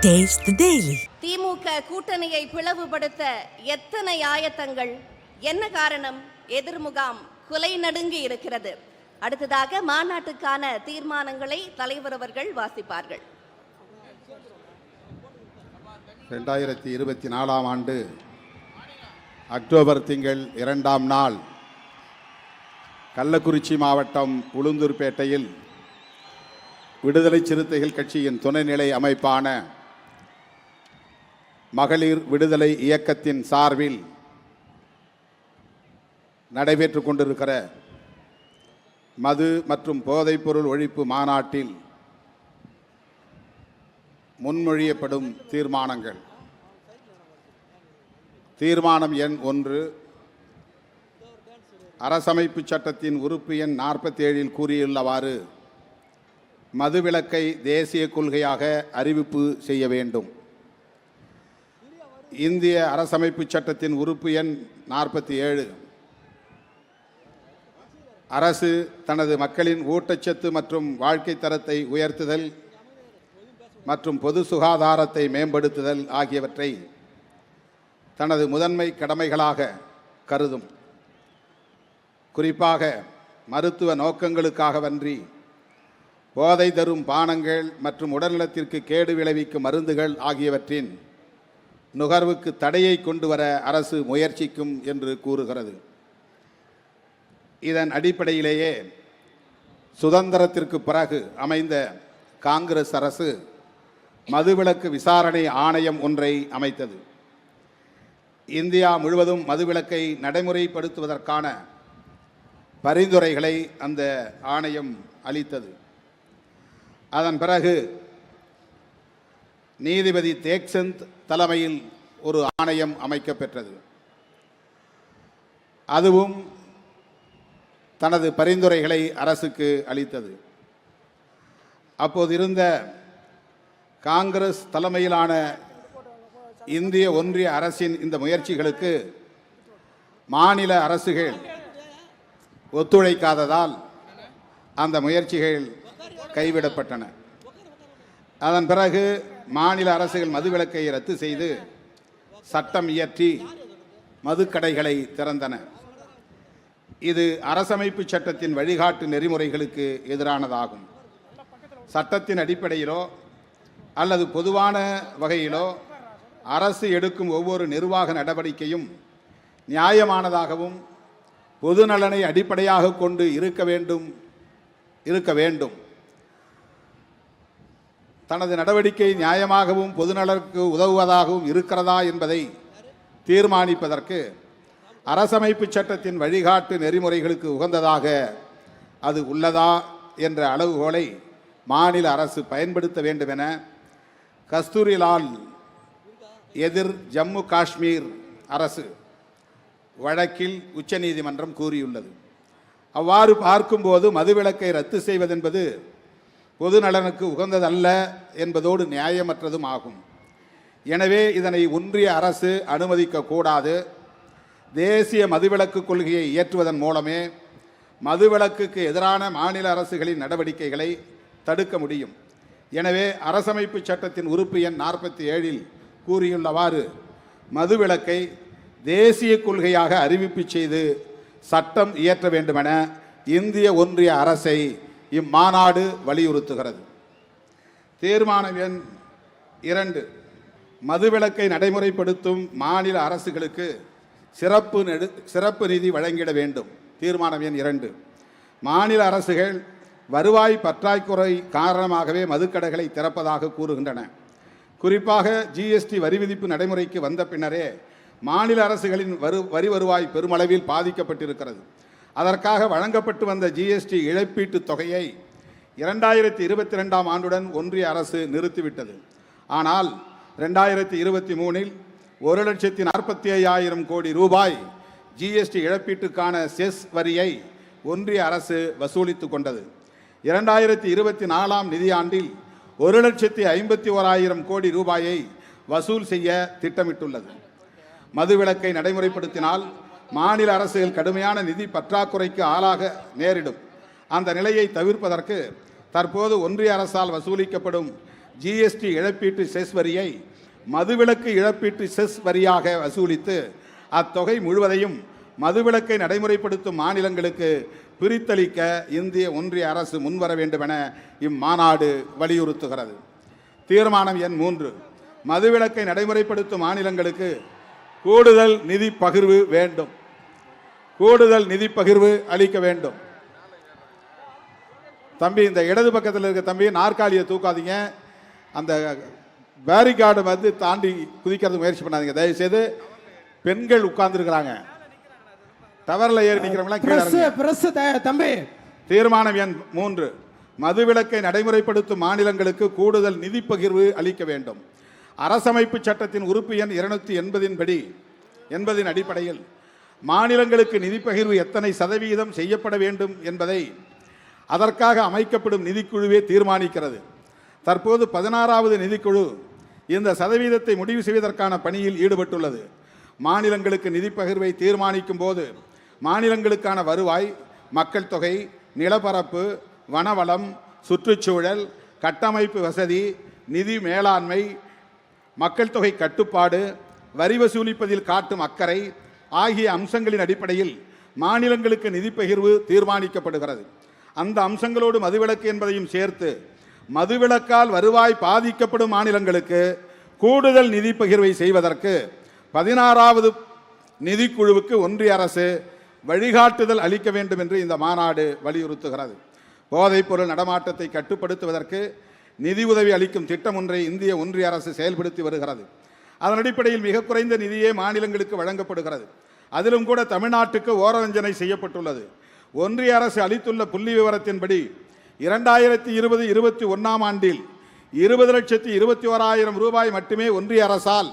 Taste the Daily. திமுக கூட்டணியை பிளவுபடுத்த எத்தனை ஆயத்தங்கள், என்ன காரணம்? எதிர்முகாம் குலை நடுங்கி இருக்கிறது. அடுத்ததாக மாநாட்டுக்கான தீர்மானங்களை தலைவர் அவர்கள் வாசிப்பார்கள். 2024 ஆண்டு அக்டோபர் திங்கள் 2ஆம் நாள் கள்ளக்குறிச்சி மாவட்டம் உளுந்தூர்பேட்டையில் விடுதலை சிறுத்தைகள் கட்சியின் துணைநிலை அமைப்பான மகளிர் விடுதலை இயக்கத்தின் சார்பில் நடைபெற்று கொண்டிருக்கிற மது மற்றும் போதைப்பொருள் ஒழிப்பு மாநாட்டில் முன்மொழியப்படும் தீர்மானங்கள். தீர்மானம் எண் 1, அரசமைப்பு சட்டத்தின் உறுப்பு எண் 47 கூறியுள்ளவாறு மதுவிலக்கை தேசிய கொள்கையாக அறிவிப்பு செய்ய வேண்டும். இந்திய அரசமைப்பு சட்டத்தின் உறுப்பு எண் 47, அரசு தனது மக்களின் ஊட்டச்சத்து மற்றும் வாழ்க்கை தரத்தை உயர்த்துதல் மற்றும் பொது சுகாதாரத்தை மேம்படுத்துதல் ஆகியவற்றை தனது முதன்மை கடமைகளாக கருதும். குறிப்பாக மருத்துவ நோக்கங்களுக்காகவன்றி போதை தரும் பானங்கள் மற்றும் உடல்நலத்திற்கு கேடு விளைவிக்கும் மருந்துகள் ஆகியவற்றின் நுகர்வுக்கு தடையை கொண்டு வர அரசு முயற்சிக்கும் என்று கூறுகிறது. இதன் அடிப்படையிலேயே சுதந்திரத்திற்கு பிறகு அமைந்த காங்கிரஸ் அரசு மதுவிலக்கு விசாரணை ஆணையம் ஒன்றை அமைத்தது. இந்தியா முழுவதும் மதுவிலக்கை நடைமுறைப்படுத்துவதற்கான பரிந்துரைகளை அந்த ஆணையம் அளித்தது. அதன் பிறகு நீதிபதி தேக்சந்த் தலைமையில் ஒரு ஆணையம் அமைக்கப்பெற்றது. அதுவும் தனது பரிந்துரைகளை அரசுக்கு அளித்தது. அப்போது இருந்த காங்கிரஸ் தலைமையிலான இந்திய ஒன்றிய அரசின் இந்த முயற்சிகளுக்கு மாநில அரசுகள் ஒத்துழைக்காததால் அந்த முயற்சிகள் கைவிடப்பட்டன. அதன் பிறகு மாநில அரசுகள் மதுவிலக்கை ரத்து செய்து சட்டம் இயற்றி மதுக்கடைகளை திறந்தன. இது அரசமைப்பு சட்டத்தின் வழிகாட்டு நெறிமுறைகளுக்கு எதிரானதாகும். சட்டத்தின் அடிப்படையிலோ அல்லது பொதுவான வகையிலோ அரசு எடுக்கும் ஒவ்வொரு நிர்வாக நடவடிக்கையும் நியாயமானதாகவும் பொது நலனை அடிப்படையாக கொண்டு இருக்க வேண்டும். தனது நடவடிக்கை நியாயமாகவும் பொதுநலனுக்கு உதவுவதாகவும் இருக்கிறதா என்பதை தீர்மானிப்பதற்கு அரசமைப்பு சட்டத்தின் வழிகாட்டு நெறிமுறைகளுக்கு உகந்ததாக அது உள்ளதா என்ற அளவுகோலை மாநில அரசு பயன்படுத்த வேண்டும் என கஸ்தூரிலால் எதிர் ஜம்மு காஷ்மீர் அரசு வழக்கில் உச்சநீதிமன்றம் கூறியுள்ளது. அவ்வாறு பார்க்கும்போது மதுவிலக்கை ரத்து செய்வதென்பது பொது நலனுக்கு உகந்ததல்ல என்பதோடு நியாயமற்றதும் ஆகும். எனவே இதனை ஒன்றிய அரசு அனுமதிக்கக்கூடாது. தேசிய மதுவிலக்கு கொள்கையை இயற்றுவதன் மூலமே மதுவிலக்குக்கு எதிரான மாநில அரசுகளின் நடவடிக்கைகளை தடுக்க முடியும். எனவே அரசமைப்பு சட்டத்தின் உறுப்பு எண் 47 கூறியுள்ளவாறு மதுவிலக்கை தேசிய கொள்கையாக அறிவிப்பு செய்து சட்டம் இயற்ற வேண்டுமென இந்திய ஒன்றிய அரசை இம்மாநாடு வலியுறுத்துகிறது. தீர்மானம் எண் 2, மதுவிலக்கை நடைமுறைப்படுத்தும் மாநில அரசுகளுக்கு சிறப்பு நிதி வழங்கிட வேண்டும். தீர்மானம் எண் 2, மாநில அரசுகள் வருவாய் பற்றாக்குறை காரணமாகவே மதுக்கடைகளை திறப்பதாக கூறுகின்றன. குறிப்பாக ஜிஎஸ்டி வரி விதிப்பு நடைமுறைக்கு வந்த பின்னரே மாநில அரசுகளின் வரி வருவாய் பெருமளவில் பாதிக்கப்பட்டிருக்கிறது. அதற்காக வழங்கப்பட்டு வந்த ஜிஎஸ்டி இழப்பீட்டு தொகையை 2022ஆம் ஆண்டுடன் ஒன்றிய அரசு நிறுத்திவிட்டது. ஆனால் 2023இல் 1,45,000 கோடி ரூபாய் ஜிஎஸ்டி இழப்பீட்டுக்கான செஸ் வரியை ஒன்றிய அரசு வசூலித்து கொண்டது. 2024ஆம் நிதியாண்டில் 1,51,000 கோடி ரூபாயை வசூல் செய்ய திட்டமிட்டுள்ளது. மதுவிலக்கை நடைமுறைப்படுத்தினால் மாநில அரசுகள் கடுமையான நிதி பற்றாக்குறைக்கு ஆளாக நேரிடும். அந்த நிலையை தவிர்ப்பதற்கு தற்போது ஒன்றிய அரசால் வசூலிக்கப்படும் ஜிஎஸ்டி இழப்பீட்டு செஸ் வரியை மதுவிலக்கு இழப்பீட்டு செஸ் வரியாக வசூலித்து அத்தொகை முழுவதையும் மதுவிலக்கை நடைமுறைப்படுத்தும் மாநிலங்களுக்கு பிரித்தளிக்க இந்திய ஒன்றிய அரசு முன்வர வேண்டுமென இம்மாநாடு வலியுறுத்துகிறது. தீர்மானம் எண் 3, மதுவிலக்கை நடைமுறைப்படுத்தும் மாநிலங்களுக்கு கூடுதல் நிதி பகிர்வு வேண்டும். கூடுதல் நிதி பகிர்வு அளிக்க வேண்டும். தம்பி, இந்த இடது பக்கத்தில் இருக்க தம்பி, நாற்காலியை தூக்காதீங்க. அந்த பேரிகார்டு வந்து தாண்டி குதிக்கிறதுக்கு முயற்சி பண்ணாதீங்க தயவுசெய்து. பெண்கள் உட்கார்ந்துருக்கிறாங்க, டவரில் ஏறி நிற்கிறவங்களாம் கீழே தம்பி. தீர்மானம் எண் 3, மதுவிலக்கை நடைமுறைப்படுத்தும் மாநிலங்களுக்கு கூடுதல் நிதி பகிர்வு அளிக்க வேண்டும். அரசமைப்பு சட்டத்தின் உறுப்பு எண் 280 அடிப்படையில் மாநிலங்களுக்கு நிதி பகிர்வு எத்தனை சதவீதம் செய்யப்பட வேண்டும் என்பதை அதற்காக அமைக்கப்படும் நிதிக்குழுவே தீர்மானிக்கிறது. தற்போது 16வது நிதிக்குழு இந்த சதவீதத்தை முடிவு செய்வதற்கான பணியில் ஈடுபட்டுள்ளது. மாநிலங்களுக்கு நிதி பகிர்வை தீர்மானிக்கும் போது மாநிலங்களுக்கான வருவாய், மக்கள் தொகை, நிலப்பரப்பு, வனவளம், சுற்றுச்சூழல், கட்டமைப்பு வசதி, நிதி மேலாண்மை, மக்கள் தொகை கட்டுப்பாடு, வரி வசூலிப்பதில் காட்டும் அக்கறை ஆகிய அம்சங்களின் அடிப்படையில் மாநிலங்களுக்கு நிதி பகிர்வு தீர்மானிக்கப்படுகிறது. அந்த அம்சங்களோடு மதுவிலக்கு என்பதையும் சேர்த்து மதுவிலக்கால் வருவாய் பாதிக்கப்படும் மாநிலங்களுக்கு கூடுதல் நிதி பகிர்வை செய்வதற்கு 16வது நிதிக்குழுவுக்கு ஒன்றிய அரசு வழிகாட்டுதல் அளிக்க வேண்டும் என்று இந்த மாநாடு வலியுறுத்துகிறது. போதைப்பொருள் நடமாட்டத்தை கட்டுப்படுத்துவதற்கு நிதி உதவி அளிக்கும் திட்டம் ஒன்றை இந்திய ஒன்றிய அரசு செயல்படுத்தி வருகிறது. அதன் அடிப்படையில் மிக குறைந்த நிதியே மாநிலங்களுக்கு வழங்கப்படுகிறது. அதிலும் கூட தமிழ்நாட்டுக்கு ஓரவஞ்சனை செய்யப்பட்டுள்ளது. ஒன்றிய அரசு அளித்துள்ள புள்ளி விவரத்தின்படி 2020-21 ஆண்டில் 20,21,000 ரூபாய் மட்டுமே ஒன்றிய அரசால்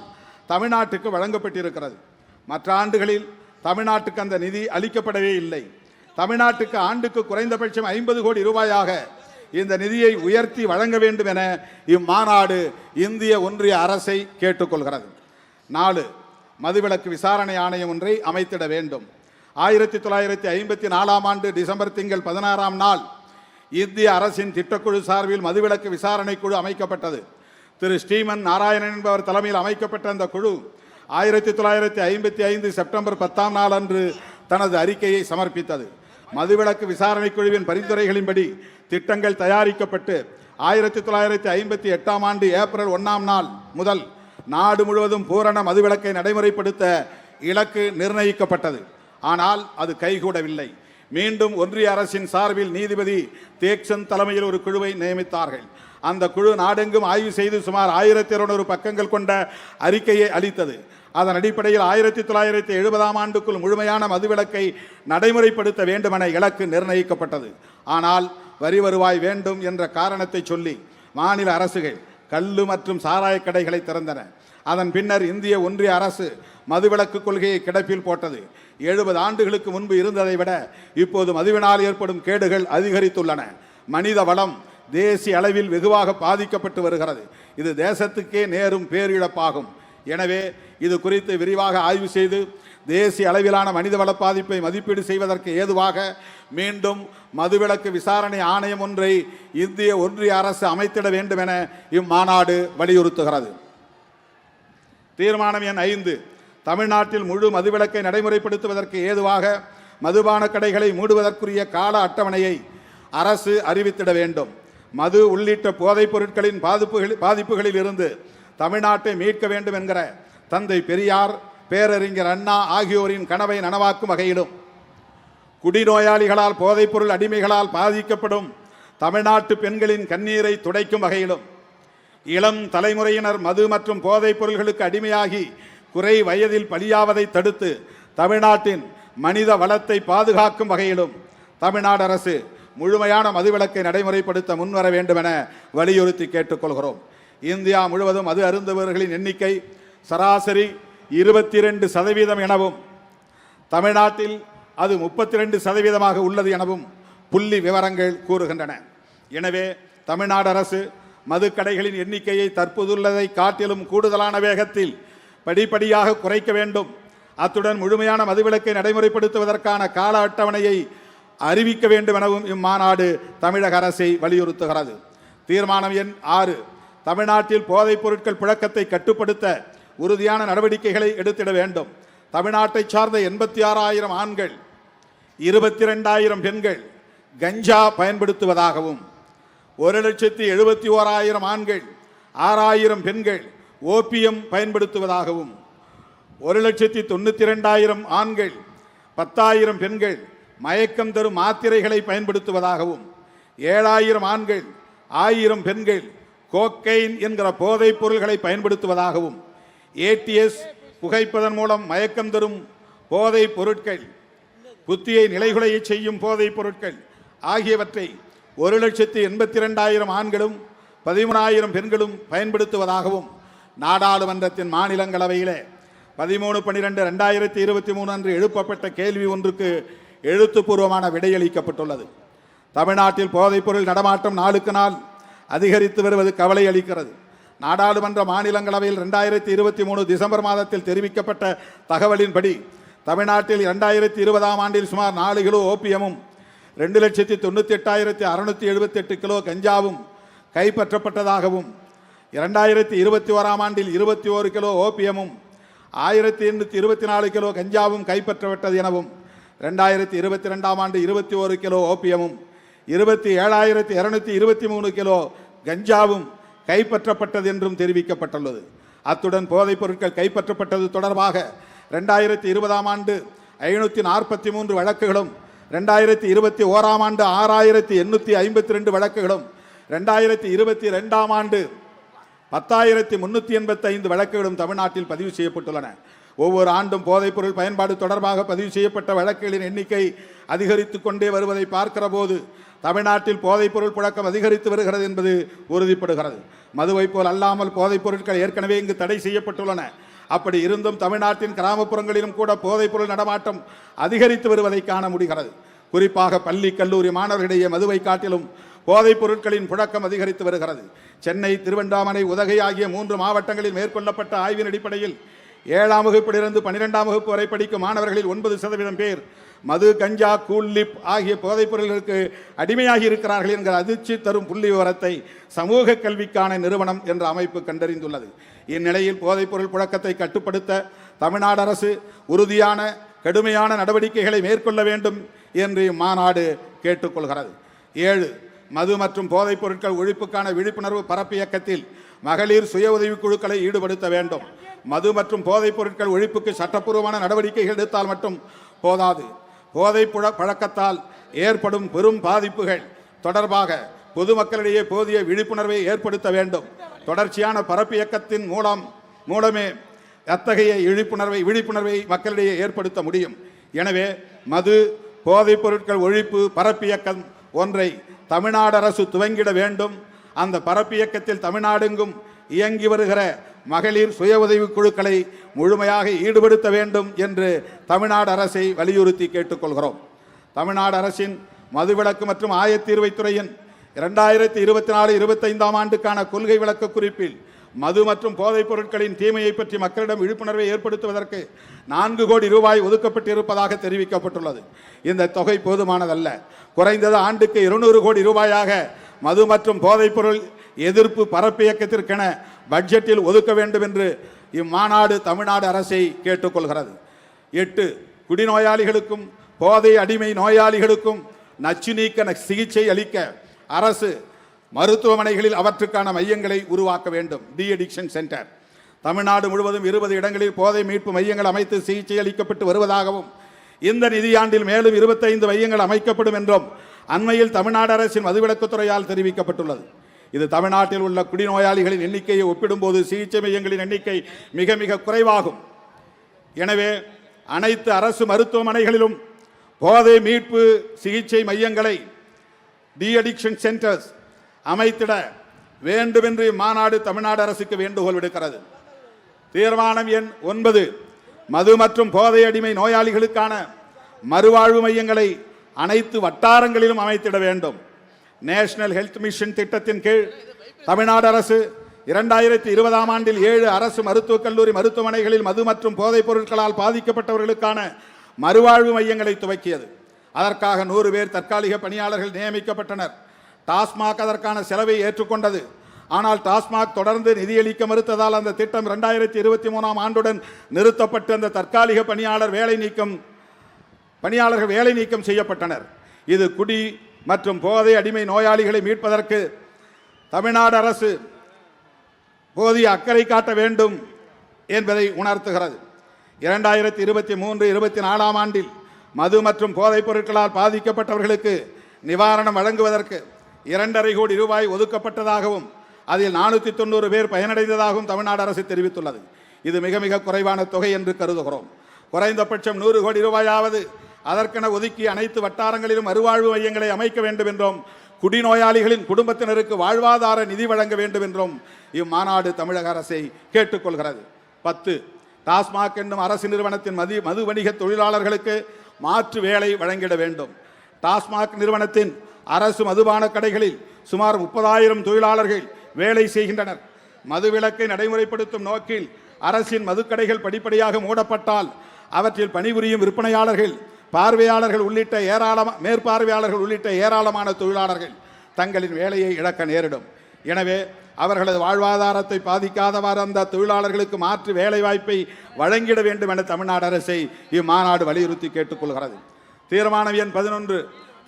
தமிழ்நாட்டுக்கு வழங்கப்பட்டிருக்கிறது. மற்ற ஆண்டுகளில் தமிழ்நாட்டுக்கு அந்த நிதி அளிக்கப்படவே இல்லை. தமிழ்நாட்டுக்கு ஆண்டுக்கு குறைந்தபட்சம் 50 கோடி ரூபாயாக இந்த நிதியை உயர்த்தி வழங்க வேண்டும் என இம்மாநாடு இந்திய ஒன்றிய அரசை கேட்டுக்கொள்கிறது. 4, மதுவிலக்கு விசாரணை ஆணையம் ஒன்றை அமைத்திட வேண்டும். 1954 ஆண்டு டிசம்பர் திங்கள் 16ஆம் நாள் இந்திய அரசின் திட்டக்குழு சார்பில் மதுவிலக்கு விசாரணை குழு அமைக்கப்பட்டது. திரு ஸ்ரீமன் நாராயணன் என்பவர் தலைமையில் அமைக்கப்பட்ட அந்த குழு 1955 செப்டம்பர் 10ஆம் நாள் அன்று தனது அறிக்கையை சமர்ப்பித்தது. மதுவிலக்கு விசாரணை குழுவின் பரிந்துரைகளின்படி திட்டங்கள் தயாரிக்கப்பட்டு 1958ஆம் ஆண்டு ஏப்ரல் 1ஆம் நாள் முதல் நாடு முழுவதும் பூரண மதுவிலக்கை நடைமுறைப்படுத்த இலக்கு நிர்ணயிக்கப்பட்டது. ஆனால் அது கைகூடவில்லை. மீண்டும் ஒன்றிய அரசின் சார்பில் நீதிபதி தேக்சந்த் தலைமையில் ஒரு குழுவை நியமித்தார்கள். அந்த குழு நாடெங்கும் ஆய்வு செய்து சுமார் 1200 பக்கங்கள் கொண்ட அறிக்கையை அளித்தது. அதன் அடிப்படையில் 1970ஆம் ஆண்டுக்குள் முழுமையான மதுவிலக்கை நடைமுறைப்படுத்த வேண்டுமென இலக்கு நிர்ணயிக்கப்பட்டது. ஆனால் வரி வருவாய் வேண்டும் என்ற காரணத்தை சொல்லி மாநில அரசுகள் கள்ளு மற்றும் சாராய கடைகளை திறந்தன. அதன் பின்னர் இந்திய ஒன்றிய அரசு மதுவிலக்கு கொள்கையை கிடப்பில் போட்டது. 70 ஆண்டுகளுக்கு முன்பு இருந்ததை விட இப்போது மதுவினால் ஏற்படும் கேடுகள் அதிகரித்துள்ளன. மனித வளம் தேசிய அளவில் வெகுவாக பாதிக்கப்பட்டு வருகிறது. இது தேசத்துக்கே நேரும் பேரிழப்பாகும். எனவே இது குறித்து விரிவாக ஆய்வு செய்து தேசிய அளவிலான மனிதவள பாதிப்பை மதிப்பீடு செய்வதற்கு ஏதுவாக மீண்டும் மதுவிலக்கு விசாரணை ஆணையம் ஒன்றை இந்திய ஒன்றிய அரசு அமைத்திட வேண்டும் என இம்மாநாடு வலியுறுத்துகிறது. தீர்மானம் எண் 5, தமிழ்நாட்டில் முழு மதுவிலக்கை நடைமுறைப்படுத்துவதற்கு ஏதுவாக மதுபான கடைகளை மூடுவதற்குரிய கால அட்டவணையை அரசு அறிவித்திட வேண்டும். மது உள்ளிட்ட போதைப் பொருட்களின் பாதிப்புகளில் இருந்து தமிழ்நாட்டை மீட்க வேண்டும் என்கிற தந்தை பெரியார், பேரறிஞர் அண்ணா ஆகியோரின் கனவை நனவாக்கும் வகையிலும் குடிநோயாளிகளால் போதைப்பொருள் அடிமைகளால் பாதிக்கப்படும் தமிழ்நாட்டு பெண்களின் கண்ணீரை துடைக்கும் வகையிலும் இளம் தலைமுறையினர் மது மற்றும் போதைப் பொருள்களுக்கு அடிமையாகி குறை வயதில் பலியாவதை தடுத்து தமிழ்நாட்டின் மனித வளத்தை பாதுகாக்கும் வகையிலும் தமிழ்நாடு அரசு முழுமையான மதுவிலக்கை நடைமுறைப்படுத்த முன்வர வேண்டும் என வலியுறுத்தி கேட்டுக்கொள்கிறோம். இந்தியா முழுவதும் மது அருந்துபவர்களின் எண்ணிக்கை சராசரி 22% எனவும் தமிழ்நாட்டில் அது 32% உள்ளது எனவும் புள்ளி விவரங்கள் கூறுகின்றன. எனவே தமிழ்நாடு அரசு மதுக்கடைகளின் எண்ணிக்கையை தற்போதுள்ளதை காட்டிலும் கூடுதலான வேகத்தில் படிப்படியாக குறைக்க வேண்டும். அத்துடன் முழுமையான மதுவிலக்கை நடைமுறைப்படுத்துவதற்கான கால அட்டவணையை அறிவிக்க வேண்டும் எனவும் இம்மாநாடு தமிழக அரசை வலியுறுத்துகிறது. தீர்மானம் எண் 6, தமிழ்நாட்டில் போதைப் பொருட்கள் புழக்கத்தை கட்டுப்படுத்த உறுதியான நடவடிக்கைகளை எடுத்திட வேண்டும். தமிழ்நாட்டை சார்ந்த 86,000 ஆண்கள் 22,000 பெண்கள் கஞ்சா பயன்படுத்துவதாகவும் 1,71,000 ஆண்கள் 6,000 பெண்கள் ஓபியம் பயன்படுத்துவதாகவும் 1,92,000 ஆண்கள் 10,000 பெண்கள் மயக்கம் தரும் மாத்திரைகளை பயன்படுத்துவதாகவும் 7,000 ஆண்கள் 1,000 பெண்கள் கோக்கைன் என்கிற போதைப் பொருள்களை பயன்படுத்துவதாகவும் ஏடிஎஸ் புகைப்பதன் மூலம் மயக்கம் தரும் போதைப் பொருட்கள் புத்தியை நிலைகுலைய செய்யும் போதைப் பொருட்கள் ஆகியவற்றை 1,82,000 ஆண்களும் 13,000 பெண்களும் பயன்படுத்துவதாகவும் நாடாளுமன்றத்தின் மாநிலங்களவையிலே 13/12/2023 அன்று எழுப்பப்பட்ட கேள்வி ஒன்றுக்கு எழுத்துப்பூர்வமான விடையளிக்கப்பட்டுள்ளது. தமிழ்நாட்டில் போதைப்பொருள் நடமாட்டம் நாளுக்கு நாள் அதிகரித்து வருவது கவலை அளிக்கிறது. நாடாளுமன்ற மாநிலங்களவையில் 2023 டிசம்பர் மாதத்தில் தெரிவிக்கப்பட்ட தகவலின்படி தமிழ்நாட்டில் 2020ஆம் ஆண்டில் சுமார் 4 கிலோ ஓபியமும் 2,98,678 கிலோ கஞ்சாவும் கைப்பற்றப்பட்டதாகவும் 2021ஆம் ஆண்டில் 21 கிலோ ஓபியமும் 1,824 கிலோ கஞ்சாவும் கைப்பற்றப்பட்டது எனவும் 2022ஆம் ஆண்டு 21 கிலோ ஓபியமும் 27,223 கிலோ கஞ்சாவும் கைப்பற்றப்பட்டது என்றும் தெரிவிக்கப்பட்டுள்ளது. அத்துடன் போதைப் பொருட்கள் கைப்பற்றப்பட்டது தொடர்பாக 2020ஆம் ஆண்டு 543 வழக்குகளும் 2021ஆம் ஆண்டு 6,852 வழக்குகளும் 2022ஆம் ஆண்டு 10,385 வழக்குகளும் தமிழ்நாட்டில் பதிவு செய்யப்பட்டுள்ளன. ஒவ்வொரு ஆண்டும் போதைப்பொருள் பயன்பாடு தொடர்பாக பதிவு செய்யப்பட்ட வழக்குகளின் எண்ணிக்கை அதிகரித்து கொண்டே வருவதை பார்க்கிற போது தமிழ்நாட்டில் போதைப்பொருள் புழக்கம் அதிகரித்து வருகிறது என்பது உறுதிப்படுகிறது. மதுவை போல் அல்லாமல் போதைப் பொருட்கள் ஏற்கனவே இங்கு தடை செய்யப்பட்டுள்ளன. அப்படி இருந்தும் தமிழ்நாட்டின் கிராமப்புறங்களிலும் கூட போதைப்பொருள் நடமாட்டம் அதிகரித்து வருவதை காண முடிகிறது. குறிப்பாக பள்ளி கல்லூரி மாணவர்களிடையே மதுவை காட்டிலும் போதைப் பொருட்களின் புழக்கம் அதிகரித்து வருகிறது. சென்னை, திருவண்ணாமலை, உதகை ஆகிய 3 மாவட்டங்களில் மேற்கொள்ளப்பட்ட ஆய்வின் அடிப்படையில் 7ஆம் வகுப்பிலிருந்து 12ஆம் வகுப்பு வரை படிக்கும் மாணவர்களில் 9% பேர் மது, கஞ்சா, கூல்லிப் ஆகிய போதைப் பொருள்களுக்கு அடிமையாகி இருக்கிறார்கள் என்கிற அதிர்ச்சி தரும் புள்ளி விவரத்தை சமூக கல்விக்கான நிறுவனம் என்ற அமைப்பு கண்டறிந்துள்ளது. இந்நிலையில் போதைப் பொருள் புழக்கத்தை கட்டுப்படுத்த தமிழ்நாடு அரசு உறுதியான கடுமையான நடவடிக்கைகளை மேற்கொள்ள வேண்டும் என்று இம்மாநாடு கேட்டுக்கொள்கிறது. 7. மது மற்றும் போதைப் பொருட்கள் ஒழிப்புக்கான விழிப்புணர்வு பரப்பு இயக்கத்தில் மகளிர் சுய உதவிக் குழுக்களை ஈடுபடுத்த வேண்டும். மது மற்றும் போதைப் பொருட்கள் ஒழிப்புக்கு சட்டப்பூர்வமான நடவடிக்கைகள் எடுத்தால் மட்டும் போதாது. போதைப் பழக்கத்தால் ஏற்படும் பெரும் பாதிப்புகள் தொடர்பாக பொதுமக்களிடையே போதிய விழிப்புணர்வை ஏற்படுத்த வேண்டும். தொடர்ச்சியான பரப்பு இயக்கத்தின் மூலமே அத்தகைய விழிப்புணர்வை மக்களிடையே ஏற்படுத்த முடியும். எனவே மது போதைப் பொருட்கள் ஒழிப்பு பரப்பு இயக்கம் ஒன்றை தமிழ்நாடு அரசு துவங்கிட வேண்டும். அந்த பரப்பு இயக்கத்தில் தமிழ்நாடெங்கும் இயங்கி வருகிற மகளிர் சுய உதவிக் குழுக்களை முழுமையாக ஈடுபடுத்த வேண்டும் என்று தமிழ்நாடு அரசை வலியுறுத்தி கேட்டுக்கொள்கிறோம். தமிழ்நாடு அரசின் மதுவிலக்கு மற்றும் ஆயத்தீர்வைத்துறையின் 2024-25ஆம் ஆண்டுக்கான கொள்கை விளக்க குறிப்பில் மது மற்றும் போதைப் பொருட்களின் தீமையை பற்றி மக்களிடம் விழிப்புணர்வை ஏற்படுத்துவதற்கு 4 கோடி ரூபாய் ஒதுக்கப்பட்டிருப்பதாக தெரிவிக்கப்பட்டுள்ளது. இந்த தொகை போதுமானதல்ல. குறைந்தது ஆண்டுக்கு 200 கோடி ரூபாயாக மது மற்றும் போதைப் பொருள் எதிர்ப்பு பரப்பு இயக்கத்திற்கென பட்ஜெட்டில் ஒதுக்க வேண்டும் என்று இம்மாநாடு தமிழ்நாடு அரசை கேட்டுக்கொள்கிறது. 8. குடிநோயாளிகளுக்கும் போதை அடிமை நோயாளிகளுக்கும் நச்சு நீக்க சிகிச்சை அளிக்க அரசு மருத்துவமனைகளில் அவற்றுக்கான மையங்களை உருவாக்க வேண்டும். De addiction centre. தமிழ்நாடு முழுவதும் 20 இடங்களில் போதை மீட்பு மையங்கள் அமைத்து சிகிச்சை அளிக்கப்பட்டு வருவதாகவும் இந்த நிதியாண்டில் மேலும் 25 மையங்கள் அமைக்கப்படும் என்றும் அண்மையில் தமிழ்நாடு அரசின் மதுவிலக்குத்துறையால் தெரிவிக்கப்பட்டுள்ளது. இது தமிழ்நாட்டில் உள்ள குடிநோயாளிகளின் எண்ணிக்கையை ஒப்பிடும்போது சிகிச்சை மையங்களின் எண்ணிக்கை மிக மிக குறைவாகும். எனவே அனைத்து அரசு மருத்துவமனைகளிலும் போதை மீட்பு சிகிச்சை மையங்களை டி அடிக்ஷன் சென்டர்ஸ் அமைத்திட வேண்டும் என்று இம்மாநாடு தமிழ்நாடு அரசுக்கு வேண்டுகோள் விடுக்கிறது. தீர்மானம் எண் 9. மது மற்றும் போதை அடிமை நோயாளிகளுக்கான மறுவாழ்வு மையங்களை அனைத்து வட்டாரங்களிலும் அமைத்திட வேண்டும். நேஷனல் ஹெல்த் மிஷன் திட்டத்தின் கீழ் தமிழ்நாடு அரசு 2020ஆம் ஆண்டில் 7 அரசு மருத்துவக் கல்லூரி மருத்துவமனைகளில் மது மற்றும் போதைப் பொருட்களால் பாதிக்கப்பட்டவர்களுக்கான மறுவாழ்வு மையங்களை துவக்கியது. அதற்காக 100 பேர் தற்காலிக பணியாளர்கள் நியமிக்கப்பட்டனர். டாஸ்மாக் அதற்கான செலவை ஏற்றுக்கொண்டது. ஆனால் டாஸ்மாக் தொடர்ந்து நிதியளிக்க மறுத்ததால் அந்த திட்டம் 2023ஆம் ஆண்டுடன் நிறுத்தப்பட்டு அந்த தற்காலிக பணியாளர்கள் வேலை நீக்கம் செய்யப்பட்டனர். இது குடி மற்றும் போதை அடிமை நோயாளிகளை மீட்பதற்கு தமிழ்நாடு அரசு போதிய அக்கறை காட்ட வேண்டும் என்பதை உணர்த்துகிறது. 2023-24ஆம் ஆண்டில் மது மற்றும் போதைப் பொருட்களால் பாதிக்கப்பட்டவர்களுக்கு நிவாரணம் வழங்குவதற்கு 2.5 கோடி ரூபாய் ஒதுக்கப்பட்டதாகவும் அதில் 490 பேர் பயனடைந்ததாகவும் தமிழ்நாடு அரசு தெரிவித்துள்ளது. இது மிக மிக குறைவான தொகை என்று கருதுகிறோம். குறைந்தபட்சம் 100 கோடி ரூபாயாவது அதற்கென ஒதுக்கி அனைத்து வட்டாரங்களிலும் மறுவாழ்வு மையங்களை அமைக்க வேண்டும் என்றும் குடிநோயாளிகளின் குடும்பத்தினருக்கு வாழ்வாதார நிதி வழங்க வேண்டும் என்றும் இம்மாநாடு தமிழக அரசை கேட்டுக்கொள்கிறது. 10. டாஸ்மாக் என்னும் அரசு நிறுவனத்தின் மது வணிக தொழிலாளர்களுக்கு மாற்று வேலை வழங்கிட வேண்டும். டாஸ்மாக் நிறுவனத்தின் அரசு மதுபான கடைகளில் சுமார் 30,000 தொழிலாளர்கள் வேலை செய்கின்றனர். மதுவிலக்கை நடைமுறைப்படுத்தும் நோக்கில் அரசின் மதுக்கடைகள் படிப்படியாக மூடப்பட்டால் அவற்றில் பணிபுரியும் விற்பனையாளர்கள், மேற்பார்வையாளர்கள் உள்ளிட்ட ஏராளமான தொழிலாளர்கள் தங்களின் வேலையை இழக்க நேரிடும். எனவே அவர்களது வாழ்வாதாரத்தை பாதிக்காதவாறு அந்த தொழிலாளர்களுக்கு மாற்று வேலை வாய்ப்பை வழங்கிட வேண்டும் என தமிழ்நாடு அரசை இம்மாநாடு வலியுறுத்தி கேட்டுக்கொள்கிறது. தீர்மானம் எண் 11.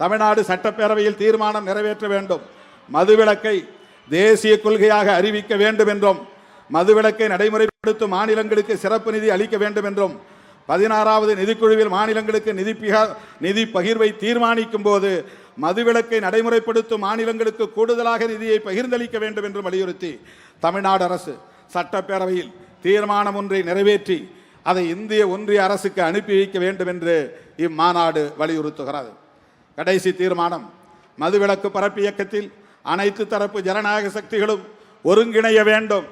தமிழ்நாடு சட்டப்பேரவையில் தீர்மானம் நிறைவேற்ற வேண்டும். மதுவிலக்கை தேசிய கொள்கையாக அறிவிக்க வேண்டும் என்றும் மதுவிலக்கை நடைமுறைப்படுத்தும் மாநிலங்களுக்கு சிறப்பு நிதி அளிக்க வேண்டும் என்றும் 16வது நிதிக்குழுவில் மாநிலங்களுக்கு நிதி பகிர்வை தீர்மானிக்கும் போது மதுவிலக்கை நடைமுறைப்படுத்தும் மாநிலங்களுக்கு கூடுதலாக நிதியை பகிர்ந்தளிக்க வேண்டும் என்றும் வலியுறுத்தி தமிழ்நாடு அரசு சட்டப்பேரவையில் தீர்மானம் ஒன்றை நிறைவேற்றி அதை இந்திய ஒன்றிய அரசுக்கு அனுப்பி வைக்க வேண்டும் என்று இம்மாநாடு வலியுறுத்துகிறது. கடைசி தீர்மானம். மதுவிலக்கு பரப்பு இயக்கத்தில் அனைத்து தரப்பு ஜனநாயக சக்திகளும் ஒருங்கிணைய வேண்டும்.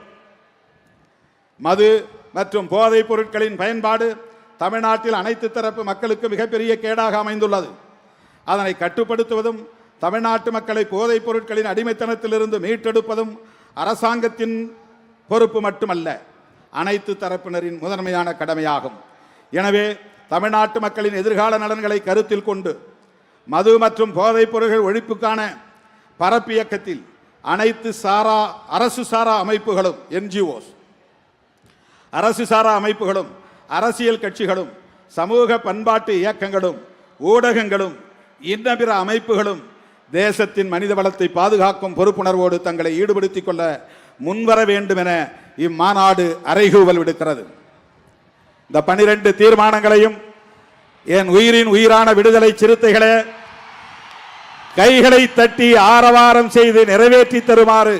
மது மற்றும் போதைப் பொருட்களின் பயன்பாடு தமிழ்நாட்டில் அனைத்து தரப்பு மக்களுக்கு மிகப்பெரிய கேடாக அமைந்துள்ளது. அதனை கட்டுப்படுத்துவதும் தமிழ்நாட்டு மக்களை போதைப் பொருட்களின் அடிமைத்தனத்திலிருந்து மீட்டெடுப்பதும் அரசாங்கத்தின் பொறுப்பு மட்டுமல்ல, அனைத்து தரப்பினரின் முதன்மையான கடமையாகும். எனவே தமிழ்நாட்டு மக்களின் எதிர்கால நலன்களை கருத்தில் கொண்டு மது மற்றும் போதைப் பொருட்கள் ஒழிப்புக்கான பரப்பு இயக்கத்தில் அனைத்து அரசு சாரா அமைப்புகளும், என்ஜிஓஸ், அரசு சாரா அமைப்புகளும், அரசியல் கட்சிகளும், சமூக பண்பாட்டு இயக்கங்களும், ஊடகங்களும், இன்ன பிற அமைப்புகளும் தேசத்தின் மனித வளத்தை பாதுகாக்கும் பொறுப்புணர்வோடு தங்களை ஈடுபடுத்திக் கொள்ள முன்வர வேண்டும் என இம்மாநாடு அறைகூவல் விடுக்கிறது. இந்த 12 தீர்மானங்களையும் என் உயிரின் உயிரான விடுதலை சிறுத்தைகளே கைகளை தட்டி ஆரவாரம் செய்து நிறைவேற்றி தருமாறு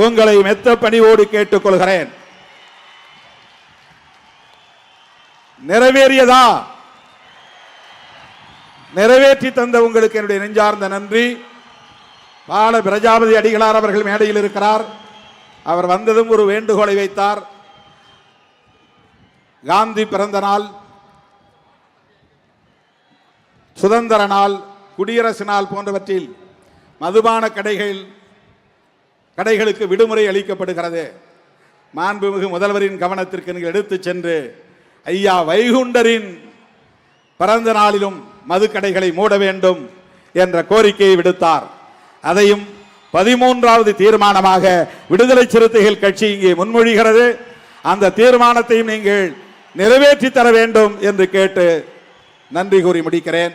உங்களை மெத்த பணிவோடு கேட்டுக்கொள்கிறேன். நிறைவேறியதா? நிறைவேற்றி தந்த உங்களுக்கு என்னுடைய நெஞ்சார்ந்த நன்றி. பால பிரஜாபதி அடிகளார் அவர்கள் மேடையில் இருக்கிறார். அவர் வந்ததும் ஒரு வேண்டுகோளை வைத்தார். காந்தி பிறந்த நாள், சுதந்திர நாள், குடியரசு நாள் போன்றவற்றில் மதுபான கடைகளுக்கு விடுமுறை அளிக்கப்படுகிறது. மாண்புமிகு முதல்வரின் கவனத்திற்கு நீங்கள் எடுத்துச் சென்று ஐயா வைகுண்டரின் பிறந்த நாளிலும் மதுக்கடைகளை மூட வேண்டும் என்ற கோரிக்கையை விடுத்தார். அதையும் 13வது தீர்மானமாக விடுதலை சிறுத்தைகள் கட்சி இங்கே முன்மொழிகிறது. அந்த தீர்மானத்தையும் நீங்கள் நிறைவேற்றி தர வேண்டும் என்று கேட்டு நன்றி கூறி முடிக்கிறேன்.